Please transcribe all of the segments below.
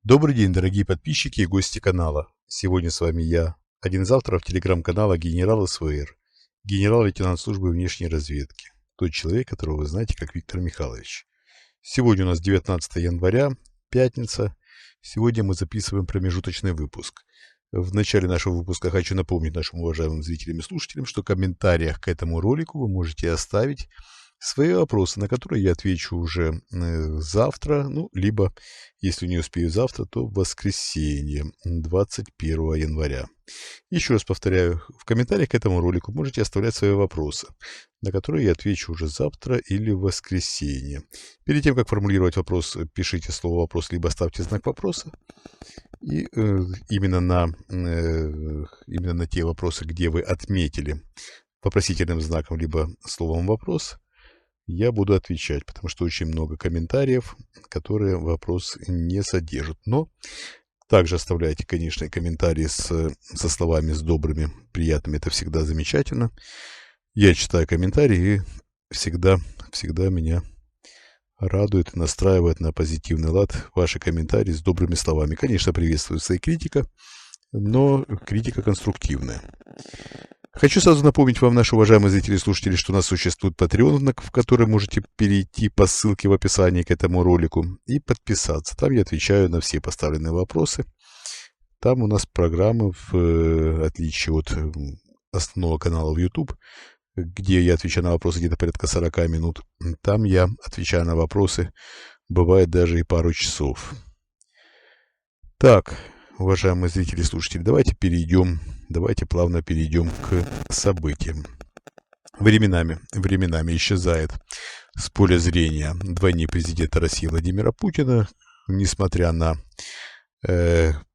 Добрый день, дорогие подписчики и гости канала. Сегодня с вами я, один из авторов телеграм-канала генерал СВР, генерал-лейтенант службы внешней разведки, тот человек, которого вы знаете как Виктор Михайлович. Сегодня у нас 19 января, пятница. Сегодня мы записываем промежуточный выпуск. В начале нашего выпуска хочу напомнить нашим уважаемым зрителям и слушателям, что в комментариях к этому ролику вы можете оставить свои вопросы, на которые я отвечу уже завтра, либо, если не успею завтра, то в воскресенье, 21 января. Еще раз повторяю, в комментариях к этому ролику можете оставлять свои вопросы, на которые я отвечу уже завтра или в воскресенье. Перед тем, как формулировать вопрос, пишите слово «вопрос», либо ставьте знак вопроса. И именно на те вопросы, где вы отметили вопросительным знаком, либо словом «вопрос», я буду отвечать, потому что очень много комментариев, которые вопрос не содержат. Но также оставляйте, конечно, и комментарии со словами, с добрыми, приятными. Это всегда замечательно. Я читаю комментарии, и всегда меня радует и настраивает на позитивный лад ваши комментарии с добрыми словами. Конечно, приветствуется и критика, но критика конструктивная. Хочу сразу напомнить вам, наши уважаемые зрители и слушатели, что у нас существует Patreon, в который можете перейти по ссылке в описании к этому ролику и подписаться. Там я отвечаю на все поставленные вопросы. Там у нас программы, в отличие от основного канала в YouTube, где я отвечаю на вопросы где-то порядка 40 минут. Там я отвечаю на вопросы, бывает даже и пару часов. Так, уважаемые зрители и слушатели, давайте плавно перейдем к событиям. Временами исчезает с поля зрения двойник президента России Владимира Путина, несмотря на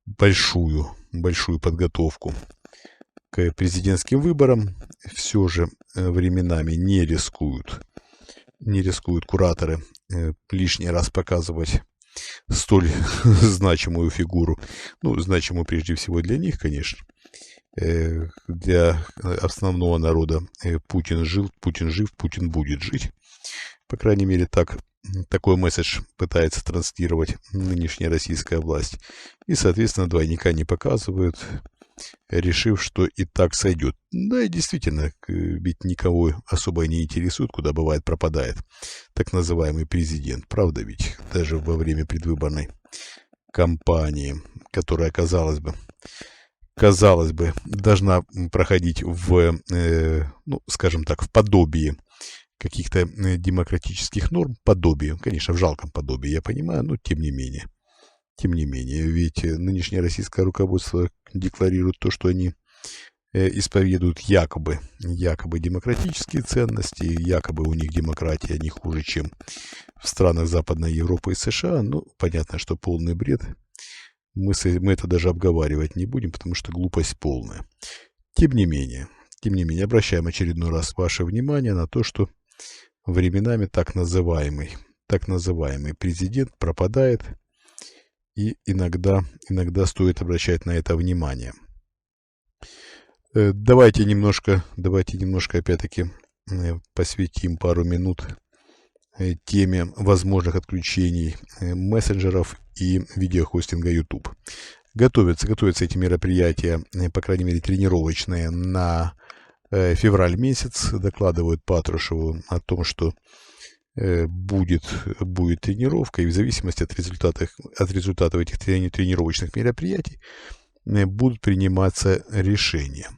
большую подготовку к президентским выборам. Все же временами не рискуют кураторы лишний раз показывать столь значимую фигуру, значимую прежде всего для них, конечно, для основного народа. Путин жил, Путин жив, Путин будет жить. По крайней мере, такой месседж пытается транслировать нынешняя российская власть. И, соответственно, двойника не показывают, решив, что и так сойдет. Да, и действительно, ведь никого особо не интересует, куда бывает пропадает так называемый президент. Правда ведь? Даже во время предвыборной кампании, которая, казалось бы, должна проходить в подобии каких-то демократических норм, конечно, в жалком подобии, я понимаю, но тем не менее, ведь нынешнее российское руководство декларирует то, что они исповедуют якобы демократические ценности, якобы у них демократия не хуже, чем в странах Западной Европы и США. Понятно, что полный бред. Мы это даже обговаривать не будем, потому что глупость полная. Тем не менее, обращаем очередной раз ваше внимание на то, что временами так называемый президент пропадает, и иногда стоит обращать на это внимание. Давайте немножко опять-таки посвятим пару минут теме возможных отключений мессенджеров и видеохостинга YouTube. Готовятся эти мероприятия, по крайней мере тренировочные, на февраль месяц. Докладывают Патрушеву о том, что будет тренировка, и в зависимости от результатов этих тренировочных мероприятий будут приниматься решения.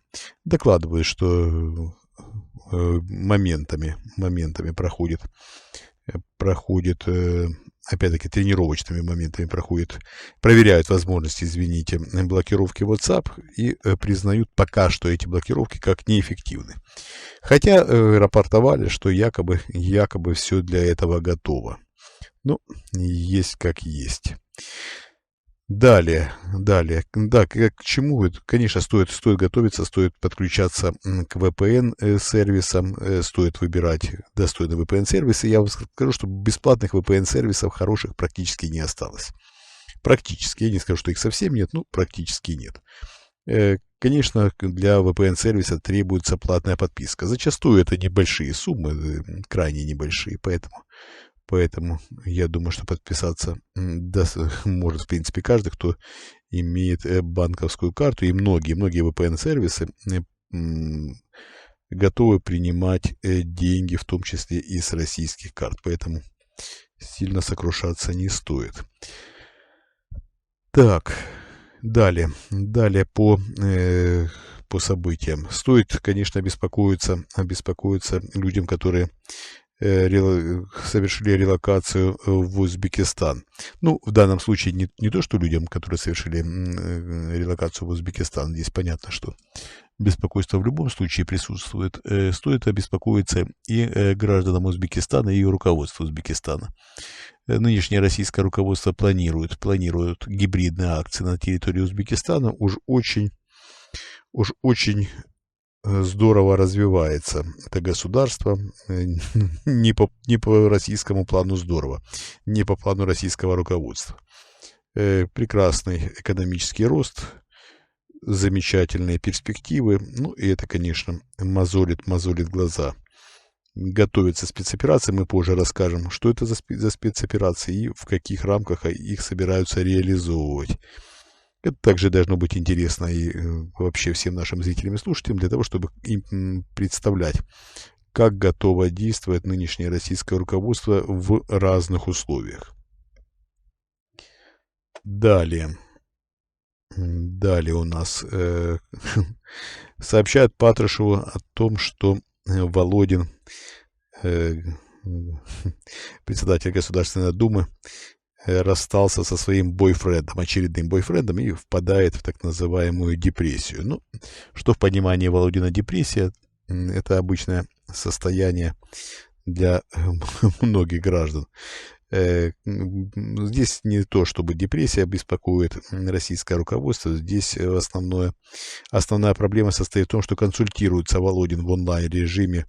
Докладывают, что моментами проходит, опять-таки тренировочными моментами проверяют возможности, блокировки WhatsApp и признают пока что эти блокировки как неэффективны. Хотя рапортовали, что якобы все для этого готово. Есть как есть. Далее, к чему? Конечно, стоит готовиться, стоит подключаться к VPN-сервисам, стоит выбирать достойные VPN-сервисы. Я вам скажу, что бесплатных VPN-сервисов хороших практически не осталось. Практически, я не скажу, что их совсем нет, практически нет. Конечно, для VPN-сервиса требуется платная подписка. Зачастую это небольшие суммы, крайне небольшие, поэтому Поэтому я думаю, что подписаться может, в принципе, каждый, кто имеет банковскую карту. И многие VPN-сервисы готовы принимать деньги, в том числе и с российских карт. Поэтому сильно сокрушаться не стоит. Так, далее по событиям. Стоит, конечно, обеспокоиться людям, которые совершили релокацию в Узбекистан. Ну, в данном случае не то, что людям, которые совершили релокацию в Узбекистан. Здесь понятно, что беспокойство в любом случае присутствует. Стоит обеспокоиться и гражданам Узбекистана, и руководству Узбекистана. Нынешнее российское руководство планирует гибридные акции на территории Узбекистана. Уж очень здорово развивается это государство. Не по российскому плану здорово, не по плану российского руководства. Прекрасный экономический рост, замечательные перспективы. Ну и это, конечно, мозолит глаза. Готовится спецоперация, мы позже расскажем, что это за спецоперации и в каких рамках их собираются реализовывать. Это также должно быть интересно и вообще всем нашим зрителям и слушателям, для того, чтобы им представлять, как готово действовать нынешнее российское руководство в разных условиях. Далее у нас сообщают Патрушеву о том, что Володин, председатель Государственной Думы, расстался со своим очередным бойфрендом, и впадает в так называемую депрессию. Ну, что в понимании Володина депрессия? Это обычное состояние для многих граждан. Здесь не то, чтобы депрессия беспокоит российское руководство. Здесь основная проблема состоит в том, что консультируется Володин в онлайн-режиме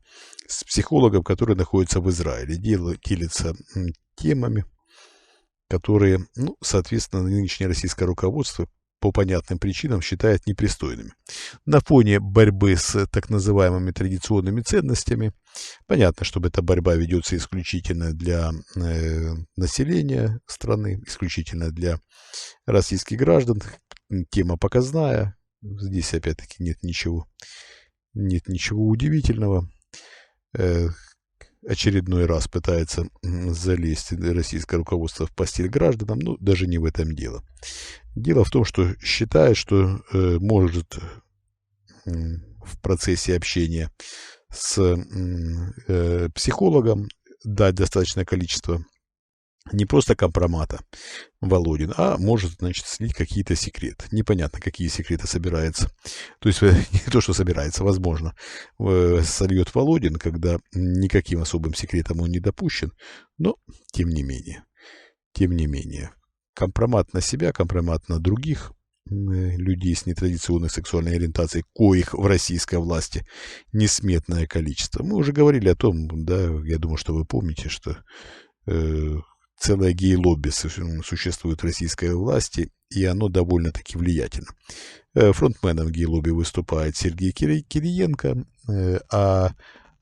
с психологом, который находится в Израиле. Делится темами, которые, соответственно, нынешнее российское руководство по понятным причинам считает непристойными. На фоне борьбы с так называемыми традиционными ценностями, понятно, что эта борьба ведется исключительно для населения страны, исключительно для российских граждан. Тема показная. Здесь, опять-таки, нет ничего удивительного. Очередной раз пытается залезть российское руководство в постель гражданам, даже не в этом дело. Дело в том, что считает, что может в процессе общения с психологом дать достаточное количество не просто компромата Володин, а может, слить какие-то секреты. Непонятно, какие секреты собирается. То есть, не то, что собирается, возможно, сольет Володин, когда никаким особым секретом он не допущен, но, тем не менее, компромат на себя, компромат на других людей с нетрадиционной сексуальной ориентацией, коих в российской власти несметное количество. Мы уже говорили о том, да, я думаю, что вы помните, что целое гей-лобби существует в российской власти, и оно довольно-таки влиятельно. Фронтменом гей-лобби выступает Сергей Кириенко, а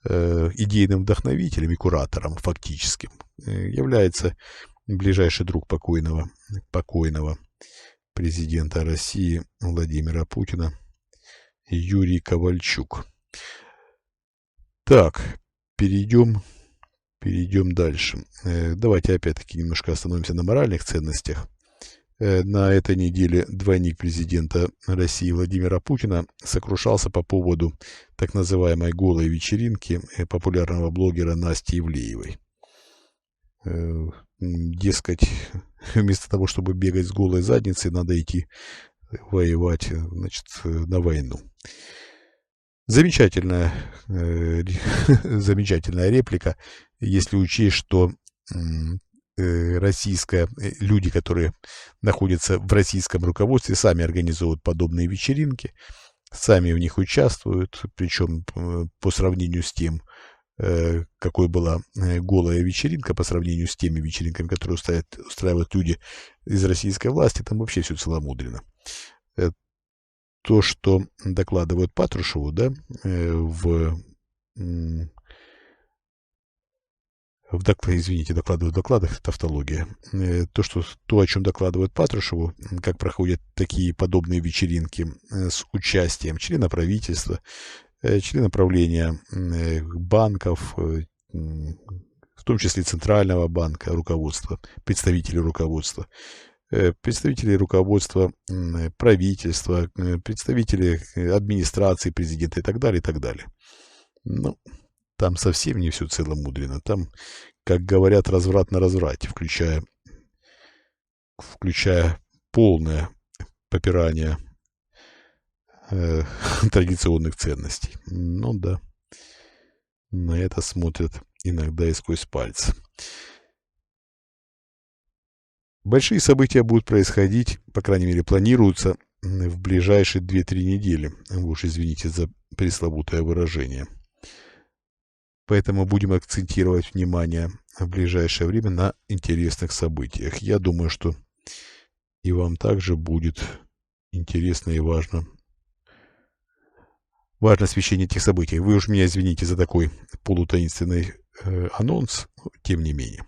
идейным вдохновителем и куратором фактическим является ближайший друг покойного президента России Владимира Путина Юрий Ковальчук. Так, перейдем дальше. Давайте опять-таки немножко остановимся на моральных ценностях. На этой неделе двойник президента России Владимира Путина сокрушался по поводу так называемой голой вечеринки популярного блогера Насти Ивлеевой. Дескать, вместо того, чтобы бегать с голой задницей, надо идти воевать, на войну. Замечательная реплика, если учесть, что люди, которые находятся в российском руководстве, сами организовывают подобные вечеринки, сами в них участвуют, причем по сравнению с тем, какой была голая вечеринка, по сравнению с теми вечеринками, которые устраивают люди из российской власти, там вообще все целомудренно. То, что докладывают Патрушеву, да, в извините, докладывают в докладах, это тавтология. То, о чем докладывают Патрушеву, как проходят такие подобные вечеринки с участием члена правительства, члена правления банков, в том числе Центрального банка, руководства, представителей руководства, правительства, представители администрации президента и так далее, и так далее. Ну, там совсем не все целомудренно. Там, как говорят, разврат на разврате, включая полное попирание традиционных ценностей. Ну да, на это смотрят иногда и сквозь пальцы. Большие события будут происходить, по крайней мере, планируются в ближайшие 2-3 недели. Вы уж извините за пресловутое выражение. Поэтому будем акцентировать внимание в ближайшее время на интересных событиях. Я думаю, что и вам также будет интересно и важно освещение этих событий. Вы уж меня извините за такой полутаинственный анонс, тем не менее.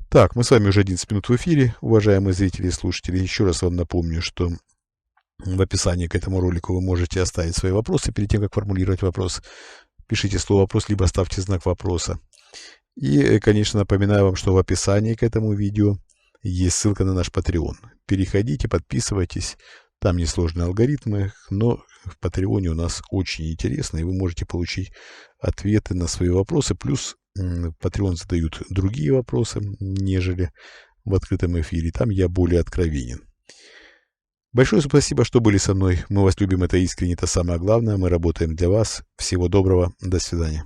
Так, мы с вами уже 11 минут в эфире, уважаемые зрители и слушатели. Еще раз вам напомню, что в описании к этому ролику вы можете оставить свои вопросы перед тем, как формулировать вопрос. Пишите слово «вопрос», либо ставьте знак вопроса. И, конечно, напоминаю вам, что в описании к этому видео есть ссылка на наш Patreon. Переходите, подписывайтесь. Там несложные алгоритмы, но в Patreon у нас очень интересно, и вы можете получить ответы на свои вопросы. Плюс в Patreon задают другие вопросы, нежели в открытом эфире. Там я более откровенен. Большое спасибо, что были со мной. Мы вас любим, это искренне, это самое главное. Мы работаем для вас. Всего доброго. До свидания.